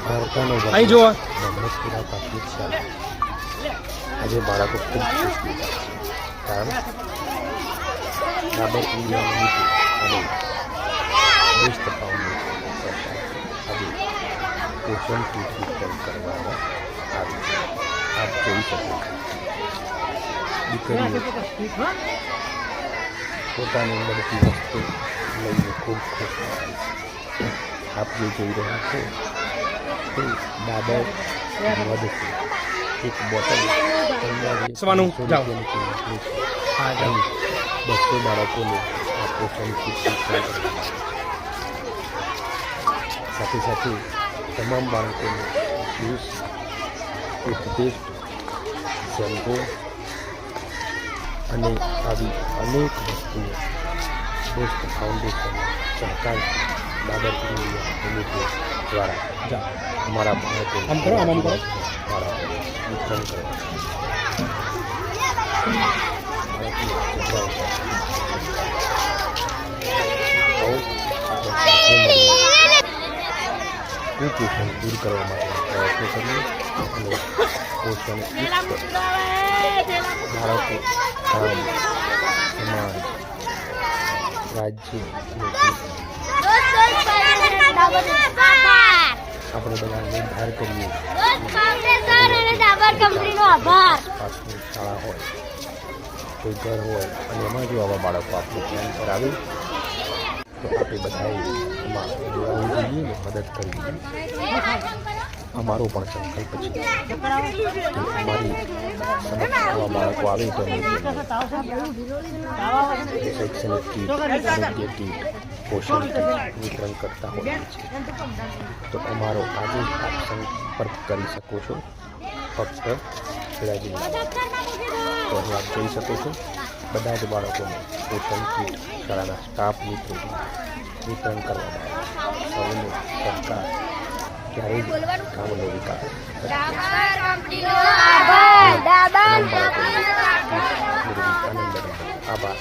ભારતાનો અહીં જુઓ બ્રહ્મપુરા પ્રાથમિક શાળા આજે બાળકો ખૂબ ખુશ છે કારણ ડાબર ઇન્ડિયા નીતિ અને બેસ્ટ ફાઉન્ડેશન સરકાર આજે પોષણ કીટ વિતરણ કરવામાં આવી છે. આપ જોઈ શકો છો દીકરીઓ પોતાની મળતી વસ્તુ લઈને ખૂબ ખુશ થાય છે. આપ જે જોઈ રહ્યા છો તે ડાબર મધથી એક બોટલ સવાનું જાઓ. અહીં 200 બાળકોને આ પોષણ કીટ સાથે સાથે તમામ બાળકોને જ્યુસ, ટૂથપેસ્ટ, શેમ્પૂ અને આવી અનેક વસ્તુઓ બેસ્ટ ફાઉન્ડેશન સહકાર ડાબર ઇન્ડિયા લિમિટેડ દ્વારા અમારા બાળકો આમ કરો, આમ કરો. બાળકોને વિતરણ કરવા કુપોષણ દૂર કરવા માટે પ્રયત્નો કરીએ અને પોષણ બાળકો ગામ સમાજ રાજ્ય આપણે બધા નિર્ધાર કરીએ આસપાસની શાળા હોય કોઈ ઘર હોય અને એમાં જો આવા બાળકો આપણે ધ્યાન પર આવે તો આપણે બધાએ એમાં જોડાવું જોઈએ ને મદદ કરવી જોઈએ. અમારો પણ સંકલ્પ છે કે અમારી સમક્ષ આવા બાળકો આવે તો અમે શૈક્ષણિક કીટ, આરોગ્ય કીટ, પોષણ કીટ વિતરણ કરતા હોઈએ છીએ. તો અમારો આજે જ આપ સંપર્ક કરી શકો છો ફક્ત ખેડા જિલ્લા. તો અહીં આપ જોઈ શકો છો બધા જ બાળકોને પોષણ કીટ શાળાના સ્ટાફ મિત્રો વિતરણ કરવામાં આવે. સૌને સરકાર ક્યારેય જ ગામનો વિકાસ આનંદ આભાર.